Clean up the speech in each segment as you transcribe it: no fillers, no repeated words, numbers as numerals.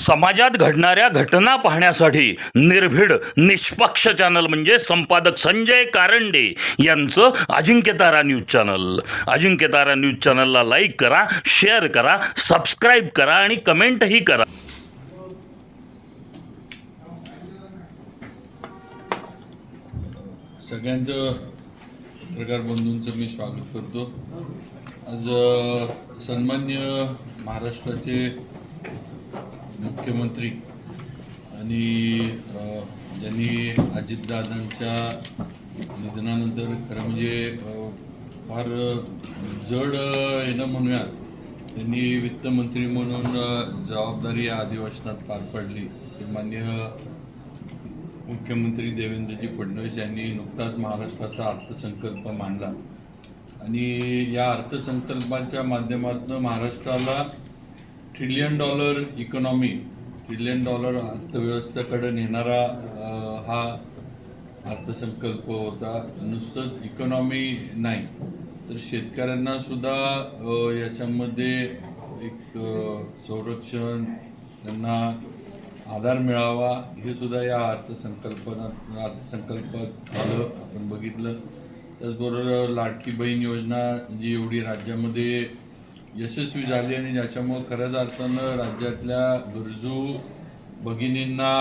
समाजात घडणाऱ्या घटना पाहण्यासाठी निर्भीड निष्पक्ष चॅनल म्हणजे संपादक संजय कारंडे यांचं Ajinkyatara news channel. Ajinkyatara news चॅनलला लाईक करा, शेअर करा, सबस्क्राईब करा आणि कमेंटही करा. सगळ्यांचं पत्रकार बंधूंचं मी स्वागत करतो. आज सन्मान्य महाराष्ट्राचे मुख्यमंत्री आणि ज्यांनी अजितदादांच्या निधनानंतर खरं म्हणजे फार जड येणं म्हणूयात, त्यांनी वित्तमंत्री म्हणून जबाबदारी या अधिवेशनात पार पाडली. ते माननीय मुख्यमंत्री देवेंद्रजी फडणवीस यांनी नुकताच महाराष्ट्राचा अर्थसंकल्प मांडला आणि या अर्थसंकल्पाच्या माध्यमातून महाराष्ट्राला $1 ट्रिलियन इकॉनॉमी, $1 ट्रिलियन अर्थव्यवस्थेकडे नेणारा हा अर्थसंकल्प होता. नुसतंच इकॉनॉमी नाही तर शेतकऱ्यांना सुद्धा याच्यामध्ये एक संरक्षण, त्यांना आधार मिळावा हे सुद्धा या अर्थसंकल्पात आलं, आपण बघितलं. त्याचबरोबर लाडकी बहीण योजना जी एवढी राज्यामध्ये यशस्वी झाली आणि ज्याच्यामुळं खऱ्याच अर्थानं राज्यातल्या गरजू भगिनींना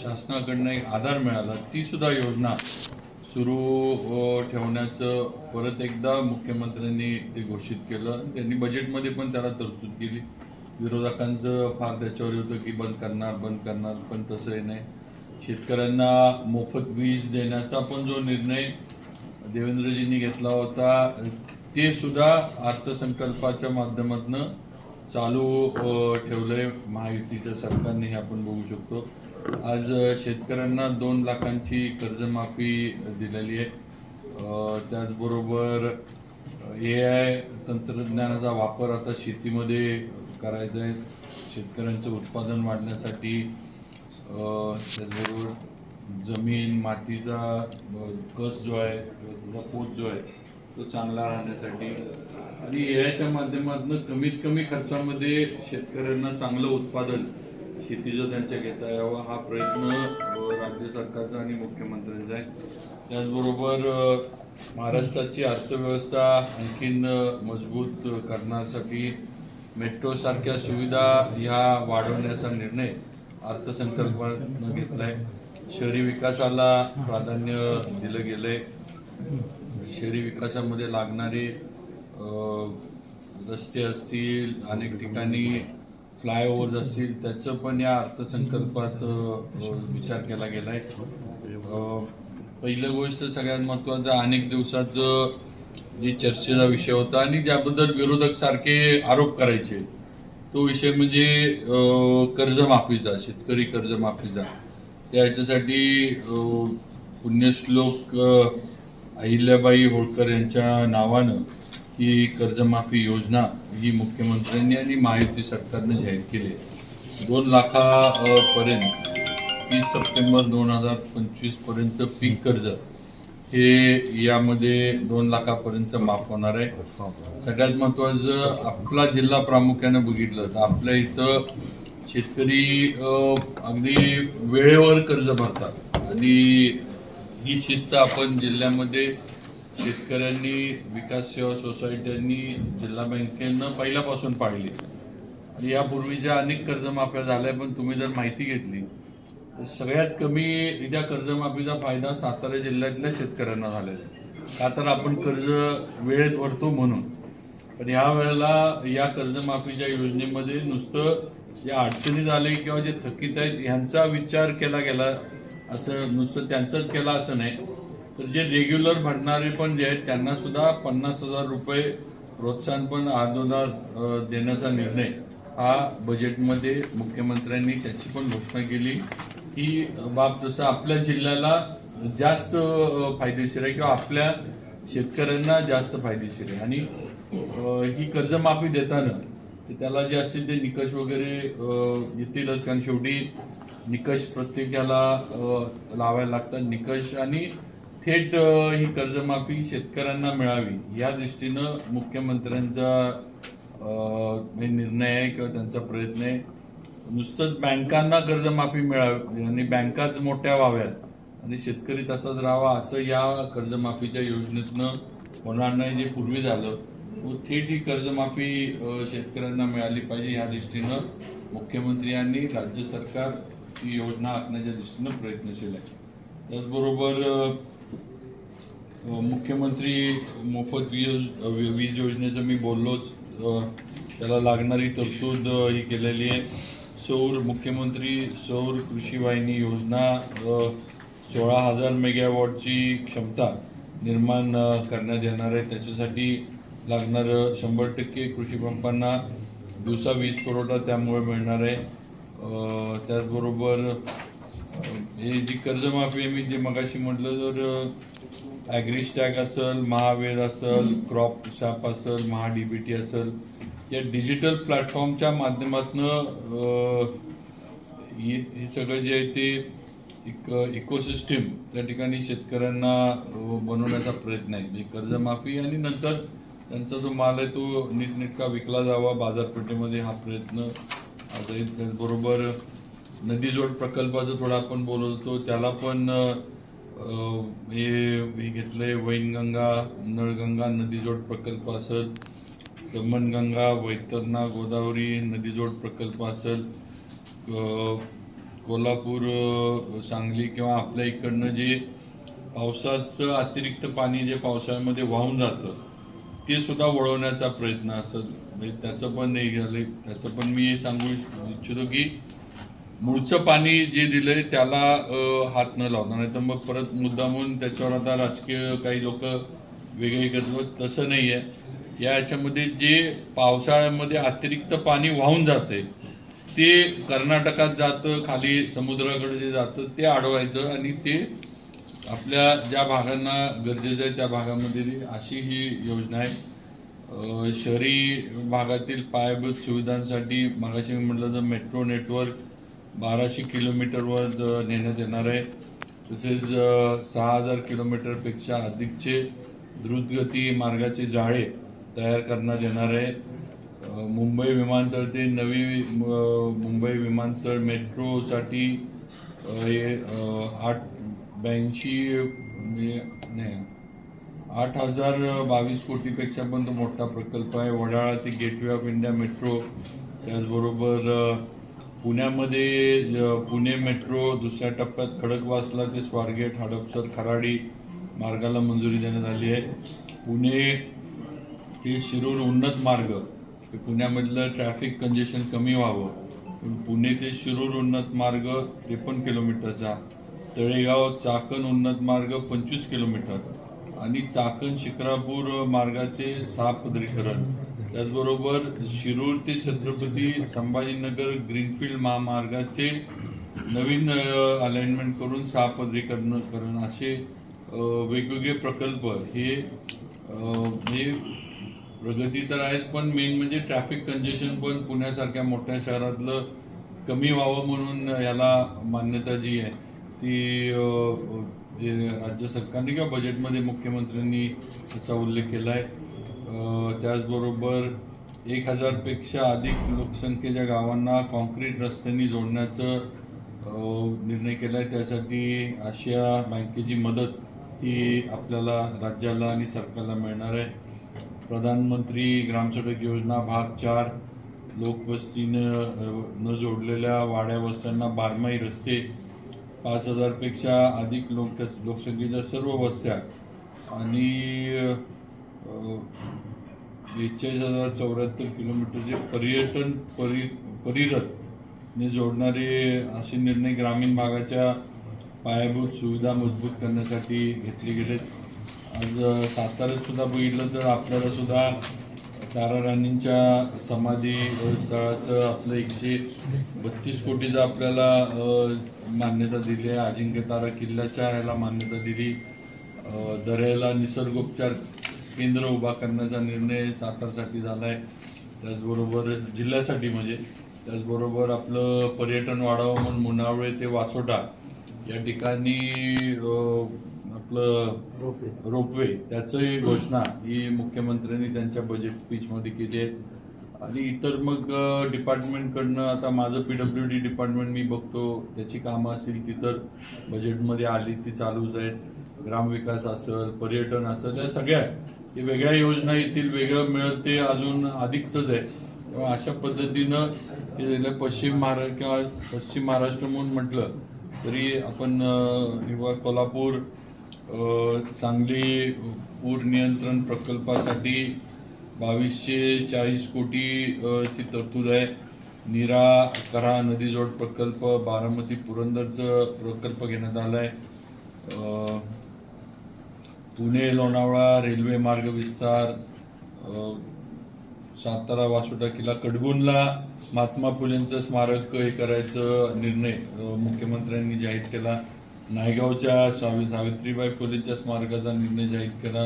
शासनाकडनं एक आधार मिळाला, ती सुद्धा योजना सुरू ठेवण्याचं परत एकदा मुख्यमंत्र्यांनी ते घोषित केलं. त्यांनी बजेटमध्ये पण त्याला तरतूद केली. विरोधकांचं फार त्याच्यावर होतं की बंद करणार, पण तसंही नाही. शेतकऱ्यांना मोफत वीज देण्याचा पण जो निर्णय देवेंद्रजींनी घेतला होता ते सुद्धा अर्थसंकल्पाच्या माध्यमातून चालू ठेवलंय महायुतीच्या सरकारने, हे आपण बघू शकतो. आज शेतकऱ्यांना 2 लाखांची कर्जमाफी दिलेली आहे. त्याचबरोबर AI तंत्रज्ञानाचा वापर आता शेतीमध्ये करायचं आहे, शेतकऱ्यांचं उत्पादन वाढण्यासाठी. त्याचबरोबर जमीन मातीचा कस जो आहे, पोत जो आहे तो चांगला राहण्यासाठी आणि याच्या माध्यमातून कमीत कमी खर्चामध्ये शेतकऱ्यांना चांगलं उत्पादन शेतीचं त्यांच्या घेता यावं, हा प्रयत्न राज्य सरकारचा आणि मुख्यमंत्र्यांचा आहे. त्याचबरोबर महाराष्ट्राची अर्थव्यवस्था आणखीन मजबूत करण्यासाठी मेट्रोसारख्या सुविधा ह्या वाढवण्याचा निर्णय अर्थसंकल्पानं घेतला आहे. शहरी विकासाला प्राधान्य दिलं गेलं आहे. शहरी विकासामध्ये लागणारे रस्ते असतील, अनेक ठिकाणी फ्लायओव्हर्स असतील, त्याचं पण या अर्थसंकल्पात विचार केला गेला आहे. पहिलं गोष्ट सगळ्यात महत्त्वाचं, अनेक दिवसाचं जी चर्चेचा विषय होता आणि ज्याबद्दल विरोधक सारखे आरोप करायचे, तो विषय म्हणजे कर्जमाफीचा, शेतकरी कर्जमाफीचा. त्याच्यासाठी पुण्यश्लोक अहिल्याबाई होळकर यांच्या नावानं ही कर्जमाफी योजना ही मुख्यमंत्र्यांनी आणि महायुती सरकारने जाहीर केली. 2 लाखापर्यंत 30 सप्टेंबर 2025 पर्यंत पीक कर्ज हे यामध्ये 2 लाखापर्यंत माफ होणार आहे. सगळ्यात महत्त्वाचं, आपला जिल्हा प्रामुख्याने बघितलं तर आपल्या इथं शेतकरी अगदी वेळेवर कर्ज भरतात आणि ही शिस्त आपण जिल्ह्यामध्ये शेतकऱ्यांनी, विकास सेवा सोसायट्यांनी, जिल्हा बँकेनं पहिल्यापासून पाळली आणि यापूर्वीच्या अनेक कर्जमाफ्या झाल्या. पण तुम्ही जर माहिती घेतली तर सगळ्यात कमी त्या कर्जमाफीचा फायदा सातारा जिल्ह्यातल्या शेतकऱ्यांना झालेला आहे. का तर आपण कर्ज वेळेत भरतो म्हणून. पण या वेळेला या कर्जमाफीच्या योजनेमध्ये नुसतं या अडचणीत आले किंवा जे थकीत आहेत ह्यांचा विचार केला गेला, असं नुसतं त्यांचाच केला असं नाही, तर जे रेग्युलर भरणारे पण जे आहेत त्यांना सुद्धा 50,000 रुपये प्रोत्साहन पण अगोदर देण्याचा निर्णय हा बजेटमध्ये मुख्यमंत्र्यांनी त्याची पण घोषणा केली. ही बाब तसं आपल्या जिल्ह्याला जास्त फायदेशीर आहे किंवा आपल्या शेतकऱ्यांना जास्त फायदेशीर आहे. आणि ही कर्जमाफी देताना त्याला जे असतील ते निकष वगैरे येतीलच, कारण शेवटी निकष प्रत्येकाला लावायला लागतात. निकष आणि थेट ही कर्जमाफी शेतकऱ्यांना मिळावी या दृष्टीनं मुख्यमंत्र्यांचा निर्णय आहे किंवा त्यांचा प्रयत्न आहे. नुसतंच बँकांना कर्जमाफी मिळावी आणि बँकाच मोठ्या व्हाव्यात आणि शेतकरी तसाच राहावा असं या कर्जमाफीच्या योजनेतनं होणार नाही. जे पूर्वी झालं व थेट ही कर्जमाफी शेतकऱ्यांना मिळाली पाहिजे या दृष्टीनं मुख्यमंत्री यांनी राज्य सरकार ही योजना आखण्याच्या दृष्टीनं प्रयत्नशील आहे. त्याचबरोबर मुख्यमंत्री मोफत वीज योजनेचं मी बोललोच, त्याला लागणारी तरतूद ही केलेली आहे. मुख्यमंत्री सौर कृषी वाहिनी योजना 16,000 मेगावॉटची क्षमता निर्माण करण्यात येणार आहे. त्याच्यासाठी लागणारं 100% कृषी पंपांना दिवसा वीज पुरवठा त्यामुळे मिळणार आहे. त्याचबरोबर हे जी कर्जमाफी आहे मी जे मगाशी म्हटलं, तर ॲग्रिस्टॅग असेल, महावेद असेल, क्रॉप शॉप असेल, महाडीबीटी असेल, या डिजिटल प्लॅटफॉर्मच्या माध्यमातून हे सगळं जे आहे ते एक इकोसिस्टीम त्या ठिकाणी शेतकऱ्यांना बनवण्याचा प्रयत्न आहे. म्हणजे कर्जमाफी आणि नंतर त्यांचा जो माल आहे तो नीटनेटका विकला जावा बाजारपेठेमध्ये, हा प्रयत्न जाईल. त्याचबरोबर नदीजोड प्रकल्पाचं थोडं आपण बोलतो, त्याला पण हे घेतलंय. वैनगंगा, नळगंगा नदीजोड प्रकल्प असेल, दमणगंगा, वैतरणा गोदावरी नदीजोड प्रकल्प असेल, कोल्हापूर, सांगली किंवा आपल्या इकडनं जे पावसाचं अतिरिक्त पाणी जे पावसाळ्यामध्ये वाहून जातं ते सुद्धा वळवण्याचा प्रयत्न असेल. म्हणजे त्याचं पण नाही झालं. त्याचं पण मी सांगू इच्छितो की मूळचं पाणी जे दिलंय त्याला हात न लावता, नाही तर मग परत मुद्दामून त्याच्यावर आता राजकीय काही लोक वेगळे करतात. तसं नाही आहे. या याच्यामध्ये जे पावसाळ्यामध्ये अतिरिक्त पाणी वाहून जाते ते कर्नाटकात जातं, खाली समुद्राकडे जे जातं ते अडवायचं आणि ते आपल्या ज्या भागांना गरजेचं आहे त्या भागामध्ये अशी ही योजना आहे. शहरी भागातील पायाभूत सुविधांसाठी मागाशी मी म्हटलं तर मेट्रो नेटवर्क 1200 किलोमीटरवर नेण्यात येणार आहे. तसेच 6,000 किलोमीटरपेक्षा अधिकचे द्रुतगती मार्गाचे जाळे तयार करण्यात येणार आहे. मुंबई विमानतळ ते नवी मुंबई विमानतळ मेट्रोसाठी हे 8,022 कोटीपेक्षा पण तो मोठा प्रकल्प आहे. वडाळा ते गेटवे ऑफ इंडिया मेट्रो, त्याचबरोबर पुण्यामध्ये पुणे मेट्रो दुसऱ्या टप्प्यात खडकवासला ते स्वारगेट, हडपसर, खराडी मार्गाला मंजुरी देण्यात आली आहे. पुणे ते शिरूर उन्नत मार्ग, पुण्यामधलं ट्रॅफिक कंजेशन कमी व्हावं, पुणे ते शिरूर उन्नत मार्ग 53 किलोमीटरचा, तळेगाव चाकण उन्नत मार्ग 25 किलोमीटर आणि चाकण शिक्रापूर मार्गाचे 6 पदरीकरण. त्याचबरोबर शिरूर ते छत्रपती संभाजीनगर ग्रीनफील्ड महामार्गाचे नवीन अलाइनमेंट करून 6 पदरीकरण असे वेगवेगळे प्रकल्प हे प्रगती तर आहेत, पण मेन म्हणजे ट्रॅफिक कंजेशन पण पुण्यासारख्या मोठ्या शहरातलं कमी व्हावं म्हणून याला मान्यता जी आहे ती राज्य सरकारने किंवा बजेटमध्ये मुख्यमंत्र्यांनी त्याचा उल्लेख केला आहे. त्याचबरोबर 1,000पेक्षा अधिक लोकसंख्येच्या गावांना कॉन्क्रीट रस्त्यांनी जोडण्याचं निर्णय केला आहे. त्यासाठी आशिया बँकेची मदत ही आपल्याला राज्याला आणि सरकारला मिळणार आहे. प्रधानमंत्री ग्रामसडक योजना भाग 4, लोकवस्तीनं न जोडलेल्या वाड्या वस्त्यांना बारमाही रस्ते, 5,000पेक्षा अधिक लोकसंख्येच्या सर्व वस्त्या आणि 42,074 किलोमीटरचे पर्यटन परिरथने जोडणारे असे निर्णय ग्रामीण भागाच्या पायाभूत सुविधा मजबूत करण्यासाठी घेतले गेलेत. आज साताऱ्यात सुद्धा बघितलं तर आपल्याला सुद्धा तारा राणींच्या समाधी स्थळाचं आपलं 132 कोटीचं आपल्याला मान्यता दिली आहे. अजिंक्यतारा किल्ल्याच्या ह्याला मान्यता दिली. दर्याला निसर्गोपचार केंद्र उभा करण्याचा निर्णय सातारसाठी झाला आहे. त्याचबरोबर जिल्ह्यासाठी म्हणजे त्याचबरोबर आपलं पर्यटन वाढावं म्हणून मुनावळे ते वासोटा या ठिकाणी आपलं रोपवे त्याचंही घोषणा ही मुख्यमंत्र्यांनी त्यांच्या बजेट स्पीचमध्ये केली आहे. आणि इतर मग डिपार्टमेंटकडनं आता माझं PWD डिपार्टमेंट मी बघतो, त्याची कामं असतील ती तर बजेटमध्ये आली ती चालूच आहेत. ग्रामविकास असेल, पर्यटन असेल, या सगळ्या हे वेगळ्या योजना येतील, वेगळं मिळत ते अजून अधिकच आहे. तेव्हा अशा पद्धतीनं हे पश्चिम महाराष्ट्र म्हणून म्हटलं तरी आपण किंवा कोल्हापूर सांगली पूर नियंत्रण प्रकल्पासाठी 2240 कोटी ची तरतूद आहे. नीरा कऱ्हा नदीजोड प्रकल्प, बारामती पुरंदरचं प्रकल्प घेण्यात आला आहे. पुणे लोणावळा रेल्वे मार्ग विस्तार, सातारा वासोटा किल्ला, कडगुनला महात्मा फुलेंचं स्मारक हे करायचं निर्णय मुख्यमंत्र्यांनी जाहीर केला. नायगावच्या सावित्रीबाई फुलेंच्या स्मारकाचा निर्णय जाहीर केला.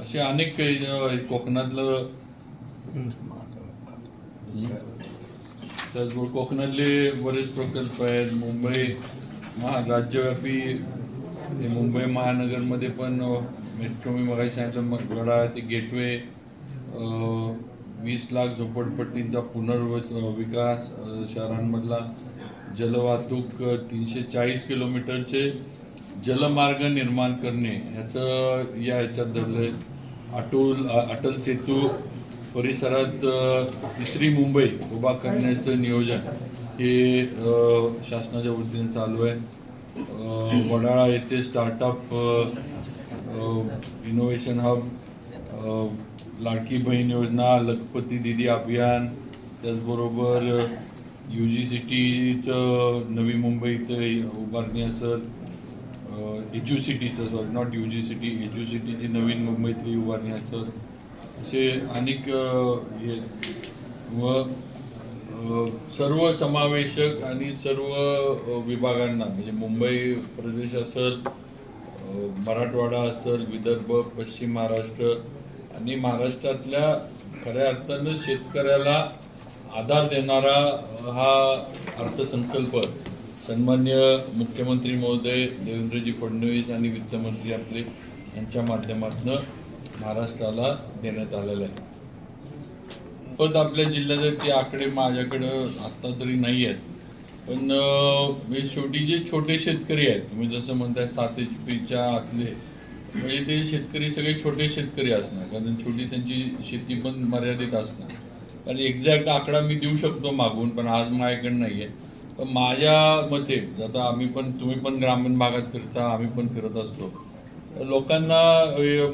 असे अनेक काही कोकणातलं त्याचबरोबर कोकणातले बरेच प्रकल्प आहेत. मुंबई राज्यव्यापी मुंबई महानगरमध्ये पण मेट्रो मी मगाशी सांगितलं गडा ते गेटवे, 20 लाख झोपडपट्टींचा विकास, शहरांमधला जलवाहतूक, 340 किलोमीटरचे जलमार्ग निर्माण करणे ह्याचं ह्याच्यात धरलंय. अटल सेतू परिसरात 3री मुंबई उभा करण्याचं नियोजन हे शासनाच्या वतीने चालू आहे. वडाळा येथे startup innovation hub, Ladki Bahin योजना, लखपती दिदी अभियान, त्याचबरोबर UGCTचं नवी मुंबई इथं उभारणी असेल, एज्युसिटीचं नॉट UGCT एज्युसिटीची नवीन मुंबईतली उभारणी असेल, असे अनेक व सर्व समावेशक आणि सर्व विभागांना म्हणजे मुंबई प्रदेश असेल, मराठवाडा असेल, विदर्भ, पश्चिम महाराष्ट्र आणि महाराष्ट्रातल्या खऱ्या अर्थानं शेतकऱ्याला आधार देणारा हा अर्थसंकल्प सन्मान्य मुख्यमंत्री महोदय देवेंद्रजी फडणवीस आणि वित्तमंत्री आपले यांच्या माध्यमातून महाराष्ट्राला देण्यात आलेलं आहे. पण आपल्या जिल्ह्याचे ते आकडे माझ्याकडं आत्ता तरी नाही आहेत. पण शेवटी जे छोटे शेतकरी आहेत, तुम्ही जसं म्हणताय 7 HPच्या आतले, म्हणजे ते शेतकरी सगळे छोटे शेतकरी असणार, कारण छोटी त्यांची शेती पण मर्यादित असणार. कारण एक्झॅक्ट आकडा मी देऊ शकतो मागून, पण आज माझ्याकडे नाही आहे. पण माझ्या मते आता तुम्ही पण ग्रामीण भागात फिरता, आम्ही पण फिरत असतो, लोकांना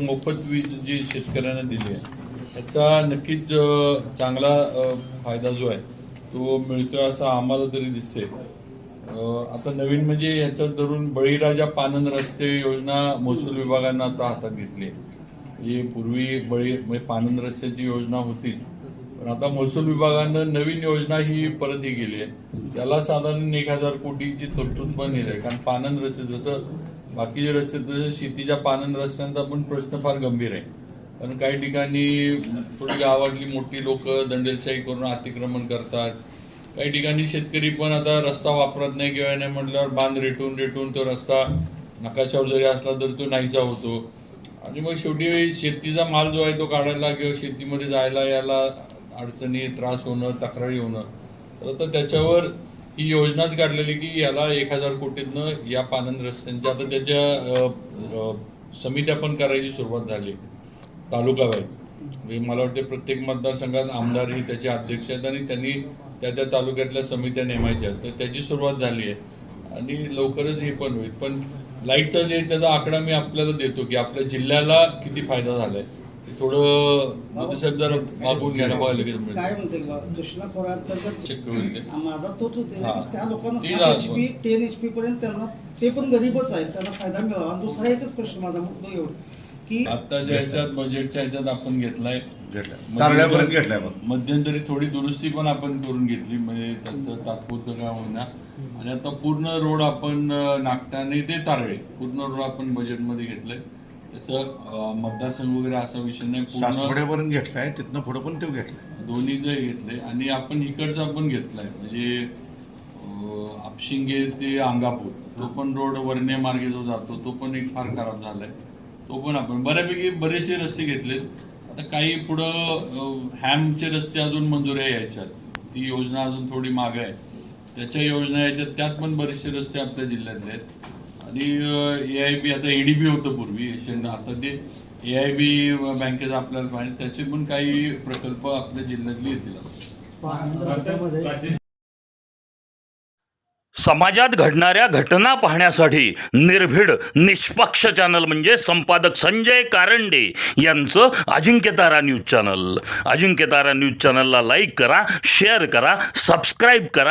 मोफत वीज जी शेतकऱ्यांना दिली आहे त्याचा नक्कीच चांगला फायदा जो आहे तो मिळतोय असं आम्हाला तरी दिसते. आता नवीन म्हणजे ह्याच्यात धरून बळीराजा पानन रस्ते योजना महसूल विभागानं आता हातात घेतली आहे. ही पूर्वी म्हणजे पानन रस्त्याची योजना होती, पण आता महसूल विभागानं नवीन योजना ही परत ही केली आहे. त्याला साधारण 1000 कोटीची तरतूद पण आहे. कारण पानन रस्ते जसं बाकीचे रस्ते तसं शेतीच्या पानन रस्त्यांचा पण प्रश्न फार गंभीर आहे. कारण काही ठिकाणी थोडी गावातली मोठी लोक दंडेलशाही करून अतिक्रमण करतात. काही ठिकाणी शेतकरी पण आता रस्ता वापरत नाही किंवा नाही म्हटल्यावर बांध रेटून तो रस्ता नकाशावर जरी असला तर तो नाहीसा होतो. आणि मग शेवटी शेतीचा माल जो आहे तो काढायला किंवा शेतीमध्ये जायला यायला अडचणी, त्रास होणं, तक्रारी होणं. तर आता त्याच्यावर ही योजनाच काढलेली की याला 1000 कोटीतनं या पानन रस्त्यांच्या आता त्याच्या समित्या पण करायची सुरुवात झाली तालुका वाईज. म्हणजे मला वाटते प्रत्येक मतदारसंघात आमदार ही त्याचे अध्यक्ष आहेत आणि त्यांनी त्या तालुक्यातल्या समित्या नेमायच्या आहेत. तर त्याची सुरुवात झाली आहे आणि लवकरच हे पण होईल. पण लाईटचा जे त्याचा आकडा मी आपल्याला देतो की आपल्या जिल्ह्याला किती फायदा झालाय ते थोडं मोदीसाहेब जरा मागून घ्यायला पाहिजे की काय म्हणते कृष्णा खोऱ्यात चेक करून ते माझा तोच होते हा. त्या लोकांना ती 7 HP 10 HP पर्यंत त्यांना ते पण गरीबच आहेत, त्यांना फायदा मिळावा. आणि दुसरा एकच प्रश्न माझा मुद्दा एवढं की आता ज्या ह्याच्यात बजेटच्या ह्याच्यात आपण घेतलाय कारल्यापर्यंत घेतलाय बघ. मध्यंतरी थोडी दुरुस्ती पण आपण करून घेतली, म्हणजे त्याचं तात्पुरतं काय होईना. आणि आता पूर्ण रोड आपण नागठाणे ते तारळे पूर्ण रोड आपण बजेटमध्ये घेतलंय. त्याचं मतदारसंघ वगैरे असा विषय नाही, पूर्ण सासवड्यापर्यंत घेतलाय, तिथनं पुढे पण ते घेतलाय, दोन्हीचे घेतले. आणि आपण इकडचा पण घेतलाय म्हणजे आपशिंगे ते अंगापूर तो पण रोड वर्णे मार्गे जो जातो तो पण एक फार खराब झालाय. तो पण आपण बऱ्यापैकी बरेचसे रस्ते घेतलेत. आता काही पुढं हॅमचे रस्ते अजून मंजुऱ्या यायच्यात, ती योजना अजून थोडी मागे आहे. त्याच्या योजना यायच्यात, त्यात पण बरेचसे रस्ते आपल्या जिल्ह्यातले आहेत. आणि AIB आता ADB होतं पूर्वी, आता ते AIB बँकेचं आपल्याला पाहिजे, त्याचे पण काही प्रकल्प आपल्या जिल्ह्यातले येतील. समाजात घडणाऱ्या घटना पाहण्यासाठी निर्भीड निष्पक्ष चॅनल म्हणजे संपादक संजय कारंडे यांचं Ajinkyatara news channel. Ajinkyatara news चॅनलला लाईक करा, शेअर करा, सबस्क्राईब करा.